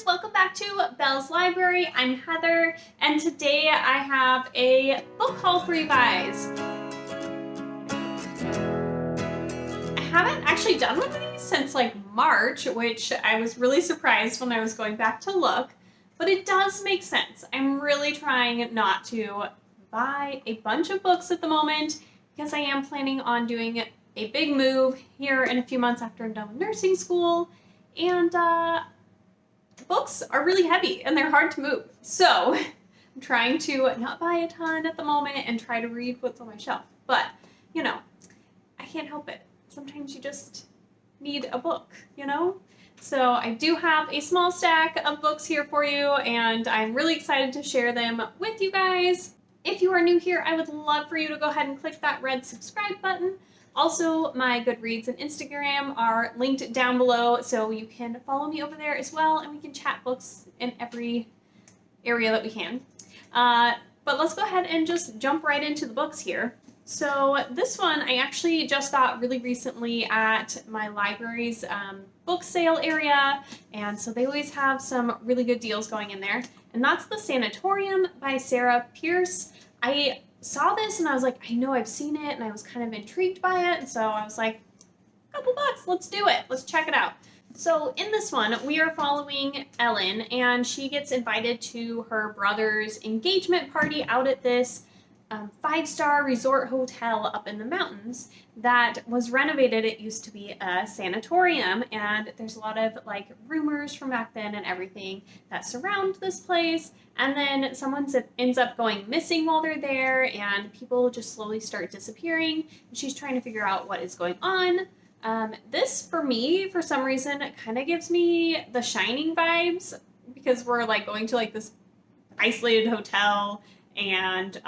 friends, welcome back to Belle's Library. I'm Heather, and today I have a book haul for you guys. I haven't actually done one of these since like March, which I was really surprised when I was going back to look, but it does make sense. I'm really trying not to buy a bunch of books at the moment because I am planning on doing a big move here in a few months after I'm done with nursing school, and books are really heavy and they're hard to move. So I'm trying to not buy a ton at the moment and try to read what's on my shelf. But, you know, I can't help it. Sometimes you just need a book, you know? So I do have a small stack of books here for you, and I'm really excited to share them with you guys. If you are new here, I would love for you to go ahead and click that red subscribe button. Also, my Goodreads and Instagram are linked down below, so you can follow me over there as well, and we can chat books in every area that we can. But let's go ahead and just jump right into the books here. So this one I actually just got really recently at my library's book sale area, and so they always have some really good deals going in there. And that's The Sanatorium by Sarah Pierce. I saw this and I was like, I know I've seen it, and I was kind of intrigued by it, and so I was like, a couple bucks, let's do it, let's check it out. So in this one, we are following Ellen, and she gets invited to her brother's engagement party out at this 5-star resort hotel up in the mountains that was renovated. It used to be a sanatorium, and there's a lot of like rumors from back then and everything that surround this place. And then someone ends up going missing while they're there, and people just slowly start disappearing, and she's trying to figure out what is going on. This, for me, for some reason, kind of gives me The Shining vibes, because we're like going to like this isolated hotel, and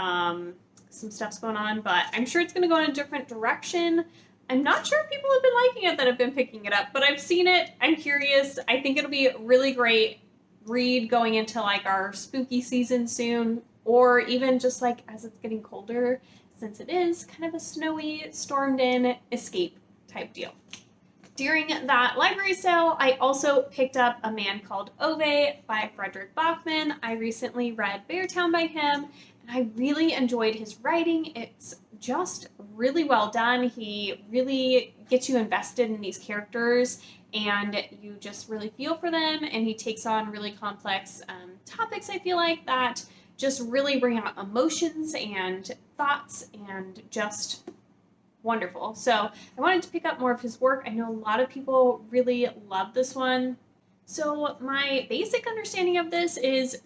some stuff's going on, but I'm sure it's going to go in a different direction. I'm not sure if people have been liking it that have been picking it up, but I've seen it. I'm curious. I think it'll be a really great read going into like our spooky season soon, or even just like as it's getting colder, since it is kind of a snowy, stormed in escape type deal. During that library sale, I also picked up A Man Called Ovae by Frederick Bachman. I recently read Beartown by him, and I really enjoyed his writing. It's just really well done. He really gets you invested in these characters, and you just really feel for them, and he takes on really complex topics, I feel like, that just really bring out emotions and thoughts, and just wonderful. So I wanted to pick up more of his work. I know a lot of people really love this one. So my basic understanding of this is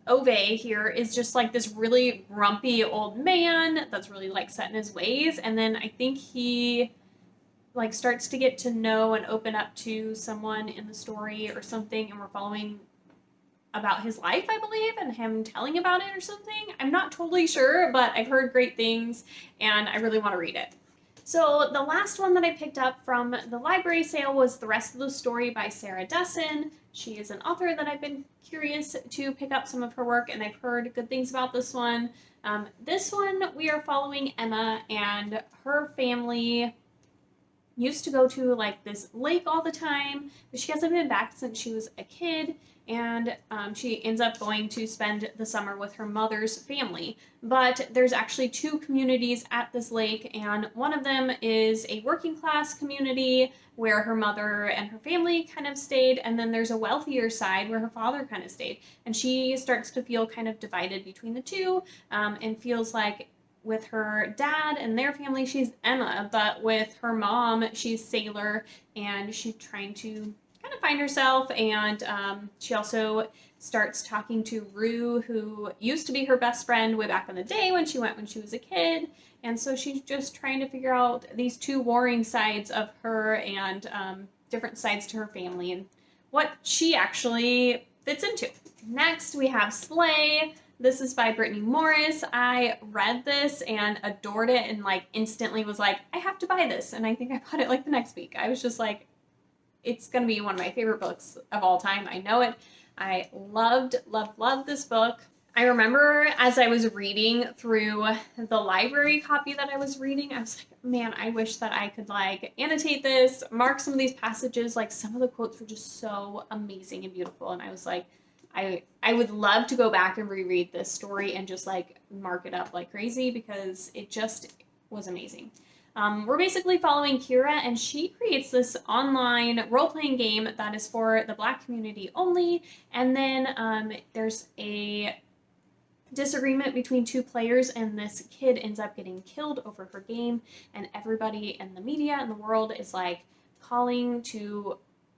Ovae here is just like this really grumpy old man that's really like set in his ways, and then I think he like starts to get to know and open up to someone in the story or something, and we're following about his life, I believe, and him telling about it or something. I'm not totally sure, but I've heard great things, and I really want to read it. So the last one that I picked up from the library sale was The Rest of the Story by Sarah Dessen. She is an author that I've been curious to pick up some of her work, and I've heard good things about this one. This one, we are following Emma, and her family used to go to like this lake all the time, but she hasn't been back since she was a kid, and she ends up going to spend the summer with her mother's family. But there's actually 2 communities at this lake, and one of them is a working class community where her mother and her family kind of stayed, and then there's a wealthier side where her father kind of stayed. And she starts to feel kind of divided between the two, and feels like with her dad and their family, she's Emma, but with her mom, she's Sailor, and she's trying to kind of find herself. And she also starts talking to Rue, who used to be her best friend way back in the day when she went when she was a kid. And so she's just trying to figure out these 2 warring sides of her, and different sides to her family, and what she actually fits into. Next, we have Sleigh. This is by Brittany Morris. I read this and adored it, and like instantly was like, I have to buy this. And I think I bought it like the next week. I was just like, it's gonna be one of my favorite books of all time. I know it. I loved this book. I remember as I was reading through the library copy that I was reading, I was like, man, I wish that I could like annotate this, mark some of these passages. Like some of the quotes were just so amazing and beautiful. And I was like, I would love to go back and reread this story and just like mark it up like crazy because it just was amazing. We're basically following Kira, and she creates this online role-playing game that is for the Black community only. And then there's a disagreement between two players, and this kid ends up getting killed over her game, and everybody in the media in the world is like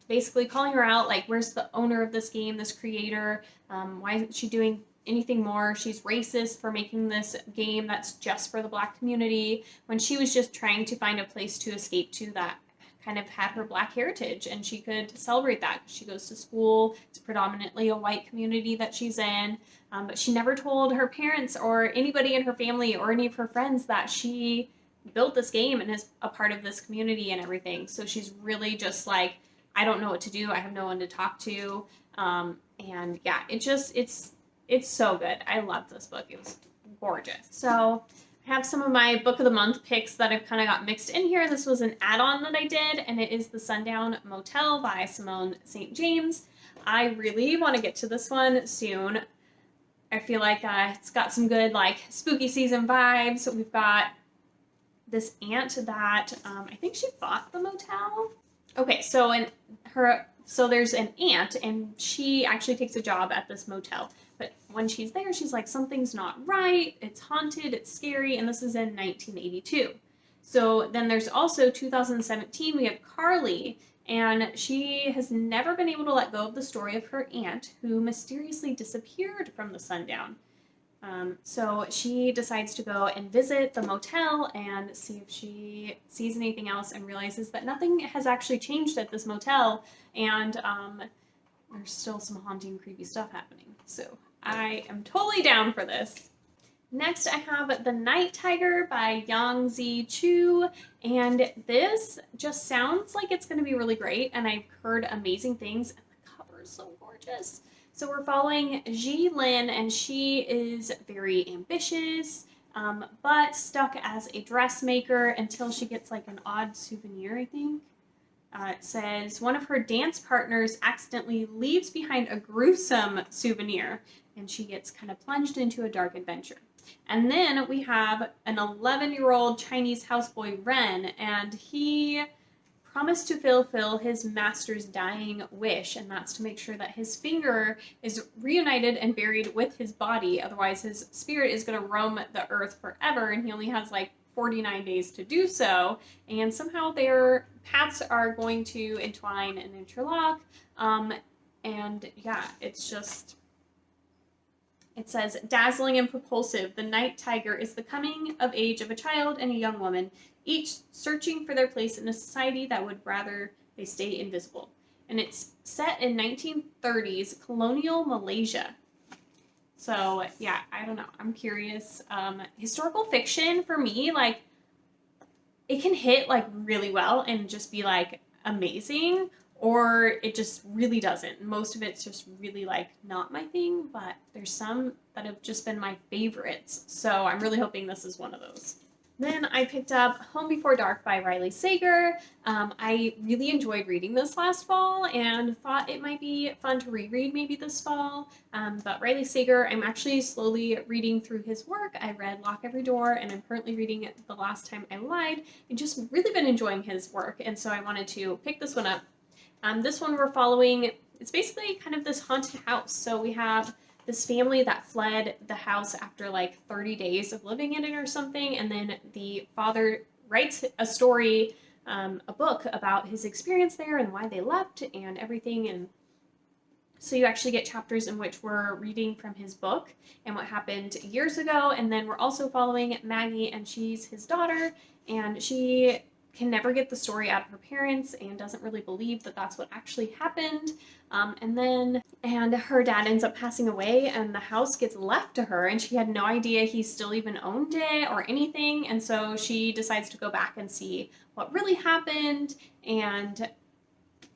basically calling her out, like, where's the owner of this game, this creator? Why isn't she doing anything more? She's racist for making this game that's just for the Black community when she was just trying to find a place to escape to that kind of had her Black heritage, and she could celebrate that. She goes to school. It's predominantly a white community that she's in, but she never told her parents or anybody in her family or any of her friends that she built this game and is a part of this community and everything. So she's really just like, I don't know what to do. I have no one to talk to. And yeah, it's so good. I love this book. It was gorgeous. So I have some of my book of the month picks that I've kind of got mixed in here. This was an add-on that I did, and it is The Sundown Motel by Simone St. James. I really want to get to this one soon. I feel like it's got some good like spooky season vibes. We've got this aunt that I think she bought the motel. Okay, so there's an aunt, and she actually takes a job at this motel. But when she's there, she's like, something's not right. It's haunted. It's scary. And this is in 1982. So then there's also 2017. We have Carly, and she has never been able to let go of the story of her aunt who mysteriously disappeared from the Sundown. So she decides to go and visit the motel and see if she sees anything else, and realizes that nothing has actually changed at this motel, and there's still some haunting, creepy stuff happening. So I am totally down for this. Next, I have The Night Tiger by Yang Zi Chu, and this just sounds like it's going to be really great, and I've heard amazing things, and the cover is so gorgeous. So we're following Ji Lin, and she is very ambitious, but stuck as a dressmaker until she gets like an odd souvenir, I think. It says one of her dance partners accidentally leaves behind a gruesome souvenir, and she gets kind of plunged into a dark adventure. And then we have an 11-year-old Chinese houseboy, Ren, and he promised to fulfill his master's dying wish, and that's to make sure that his finger is reunited and buried with his body. Otherwise, his spirit is going to roam the earth forever, and he only has like 49 days to do so. And somehow their paths are going to entwine and interlock. And yeah, it's just... It says, dazzling and propulsive, the night tiger is the coming of age of a child and a young woman, each searching for their place in a society that would rather they stay invisible. And it's set in 1930s colonial Malaysia. So yeah, I don't know. I'm curious. Historical fiction for me, like, it can hit like really well and just be like amazing, or it just really doesn't. Most of it's just really like not my thing, but there's some that have just been my favorites. So I'm really hoping this is one of those. Then I picked up Home Before Dark by Riley Sager. I really enjoyed reading this last fall and thought it might be fun to reread maybe this fall. But Riley Sager, I'm actually slowly reading through his work. I read Lock Every Door, and I'm currently reading The Last Time I Lied. I've just really been enjoying his work, and so I wanted to pick this one up. This one we're following, it's basically kind of this haunted house. So we have this family that fled the house after like 30 days of living in it or something, and then the father writes a story, a book about his experience there and why they left and everything. And so you actually get chapters in which we're reading from his book and what happened years ago. And then we're also following Maggie, and she's his daughter, and she can never get the story out of her parents and doesn't really believe that that's what actually happened. And her dad ends up passing away, and the house gets left to her, and she had no idea he still even owned it or anything. And so she decides to go back and see what really happened. And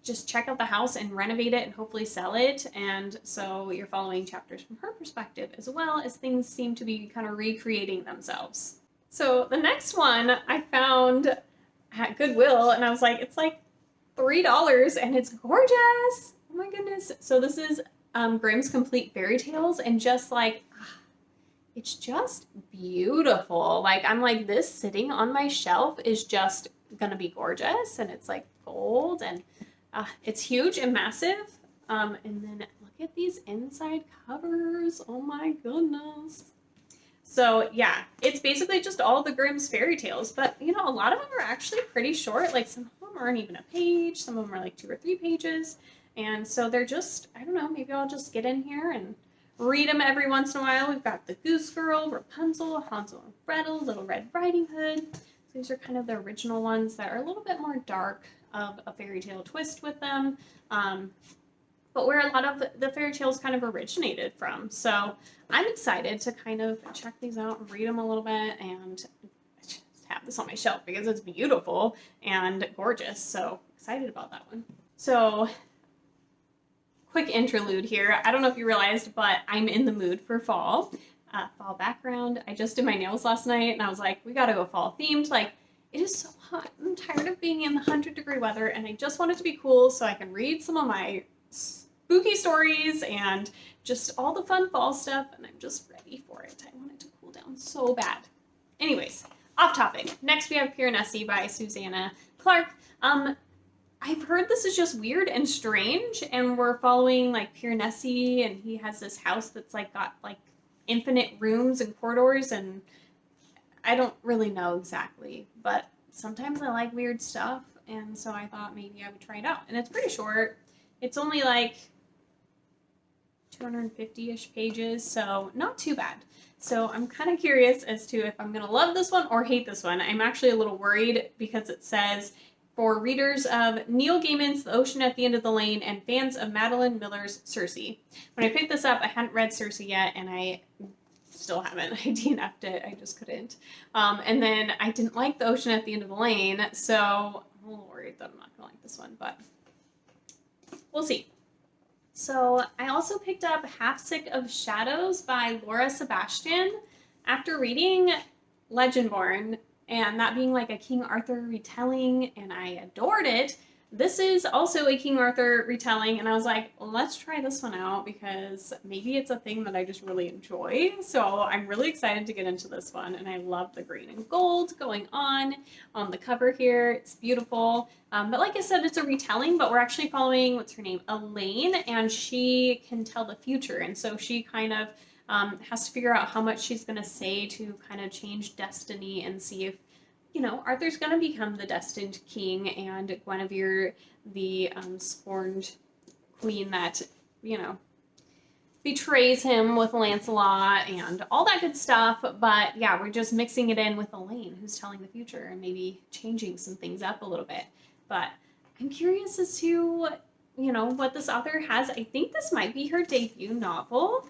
just check out the house and renovate it and hopefully sell it. And so you're following chapters from her perspective as well as things seem to be kind of recreating themselves. So the next one I found at Goodwill, and I was like, it's like $3 and it's gorgeous. Oh my goodness. So this is Grimm's Complete Fairy Tales, and just like, it's just beautiful. Like, I'm like, this sitting on my shelf is just gonna be gorgeous, and it's like gold, and it's huge and massive. And then look at these inside covers. Oh my goodness. So yeah, it's basically just all the Grimm's fairy tales, but you know, a lot of them are actually pretty short. Like some of them aren't even a page, some of them are like 2 or 3 pages. And so they're just, I don't know, maybe I'll just get in here and read them every once in a while. We've got the Goose Girl, Rapunzel, Hansel and Gretel, Little Red Riding Hood. So these are kind of the original ones that are a little bit more dark, of a fairy tale twist with them. But where a lot of the fairy tales kind of originated from. So I'm excited to kind of check these out and read them a little bit, and just have this on my shelf because it's beautiful and gorgeous. So excited about that one. So quick interlude here. I don't know if you realized, but I'm in the mood for fall. Fall background. I just did my nails last night and I was like, we gotta go fall themed. Like, it is so hot. I'm tired of being in the 100-degree weather, and I just want it to be cool so I can read some of my spooky stories and just all the fun fall stuff, and I'm just ready for it. I want it to cool down so bad. Anyways, off topic. Next we have Piranesi by Susanna Clark. I've heard this is just weird and strange, and we're following like Piranesi, and he has this house that's like got like infinite rooms and corridors, and I don't really know exactly, but sometimes I like weird stuff, and so I thought maybe I would try it out. And it's pretty short. It's only like 250-ish pages, so not too bad. So I'm kind of curious as to if I'm going to love this one or hate this one. I'm actually a little worried because it says, for readers of Neil Gaiman's The Ocean at the End of the Lane and fans of Madeline Miller's Circe. When I picked this up, I hadn't read Circe yet, and I still haven't. I DNF'd it. I just couldn't. And then I didn't like The Ocean at the End of the Lane, so I'm a little worried that I'm not going to like this one, but we'll see. So I also picked up Half Sick of Shadows by Laura Sebastian. After reading Legendborn, and that being like a King Arthur retelling, and I adored it, this is also a King Arthur retelling, and I was like, let's try this one out because maybe it's a thing that I just really enjoy. So I'm really excited to get into this one, and I love the green and gold going on the cover here. It's beautiful. But like I said, it's a retelling, but we're actually following, what's her name, Elaine, and she can tell the future, and so she kind of has to figure out how much she's going to say to kind of change destiny and see if, you know, Arthur's going to become the destined king, and Guinevere, the scorned queen that, you know, betrays him with Lancelot and all that good stuff. But yeah, we're just mixing it in with Elaine, who's telling the future and maybe changing some things up a little bit. But I'm curious as to, you know, what this author has. I think this might be her debut novel.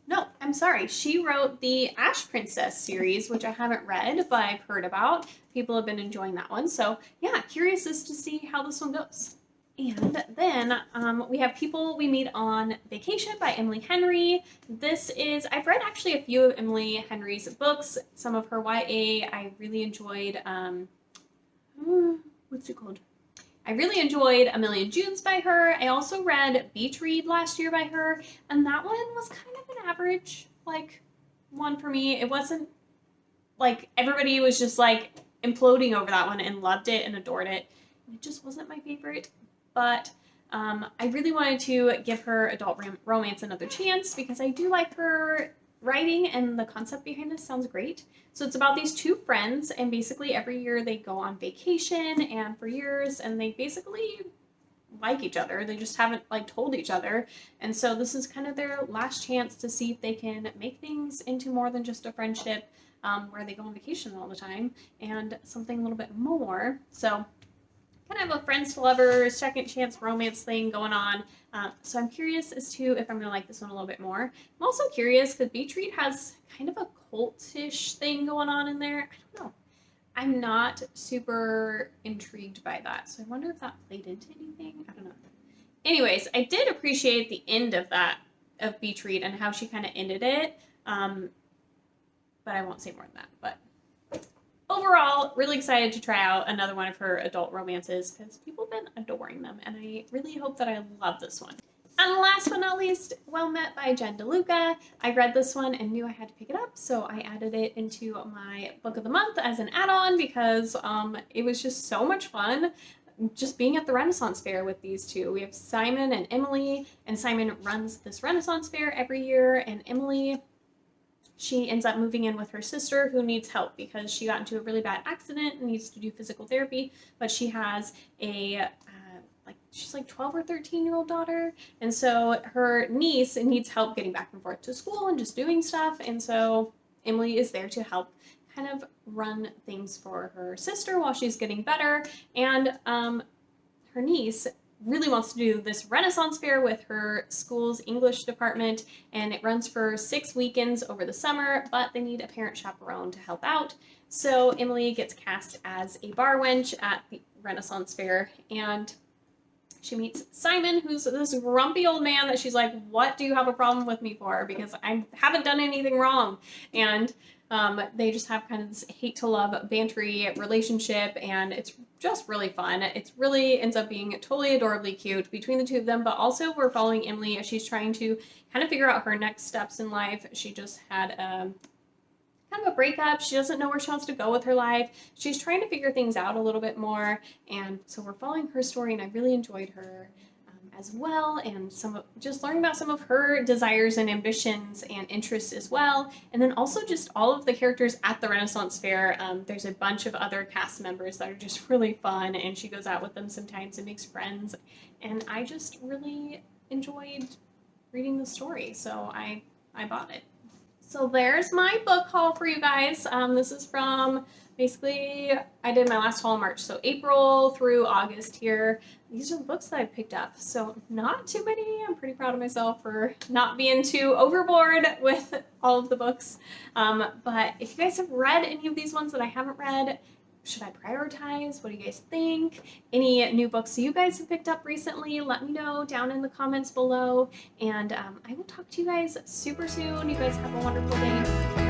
No, I'm sorry. She wrote the Ash Princess series, which I haven't read, but I've heard about. People have been enjoying that one. So yeah, curious as to see how this one goes. And then we have People We Meet on Vacation by Emily Henry. This is, I've read actually a few of Emily Henry's books, some of her YA. I really enjoyed, what's it called? I really enjoyed A Million Junes by her. I also read Beach Read last year by her, and that one was kind of an average, like, one for me. It wasn't, like, everybody was just, like, imploding over that one and loved it and adored it. It just wasn't my favorite, but I really wanted to give her adult romance another chance because I do like her writing, and the concept behind this sounds great. So it's about these two friends, and basically every year they go on vacation, and for years, and they basically like each other. They just haven't like told each other. And so this is kind of their last chance to see if they can make things into more than just a friendship, where they go on vacation all the time, and something a little bit more. So kind of a friends to lovers, second chance romance thing going on. So I'm curious as to if I'm going to like this one a little bit more. I'm also curious because Beach Read has kind of a cultish thing going on in there. I don't know. I'm not super intrigued by that. So I wonder if that played into anything. I don't know. Anyways, I did appreciate the end of that, of Beach Read, and how she kind of ended it. But I won't say more than that. But overall, really excited to try out another one of her adult romances because people have been adoring them, and I really hope that I love this one. And last but not least, Well Met by Jen DeLuca. I read this one and knew I had to pick it up, so I added it into my book of the month as an add-on because it was just so much fun just being at the Renaissance Fair with these two. We have Simon and Emily, and Simon runs this Renaissance Fair every year, and Emily, she ends up moving in with her sister who needs help because she got into a really bad accident and needs to do physical therapy, but she has a she's like 12 or 13-year-old daughter, and so her niece needs help getting back and forth to school and just doing stuff, and so Emily is there to help kind of run things for her sister while she's getting better. And her niece really wants to do this Renaissance Fair with her school's English department, and it runs for 6 weekends over the summer, but they need a parent chaperone to help out. So Emily gets cast as a bar wench at the Renaissance Fair, and she meets Simon, who's this grumpy old man that she's like, what do you have a problem with me for? Because I haven't done anything wrong. And they just have kind of this hate-to-love bantery relationship, and it's just really fun. It really ends up being totally adorably cute between the two of them, but also we're following Emily as she's trying to kind of figure out her next steps in life. She just had kind of a breakup. She doesn't know where she wants to go with her life. She's trying to figure things out a little bit more, and so we're following her story, and I really enjoyed her as well, and just learning about some of her desires and ambitions and interests as well, and then also just all of the characters at the Renaissance Fair. There's a bunch of other cast members that are just really fun, and she goes out with them sometimes and makes friends, and I just really enjoyed reading the story, so I bought it. So there's my book haul for you guys. This is from, basically, I did my last haul in March, so April through August here. These are the books that I picked up, so not too many. I'm pretty proud of myself for not being too overboard with all of the books. But if you guys have read any of these ones that I haven't read, should I prioritize? What do you guys think? Any new books you guys have picked up recently? Let me know down in the comments below. And I will talk to you guys super soon. You guys have a wonderful day.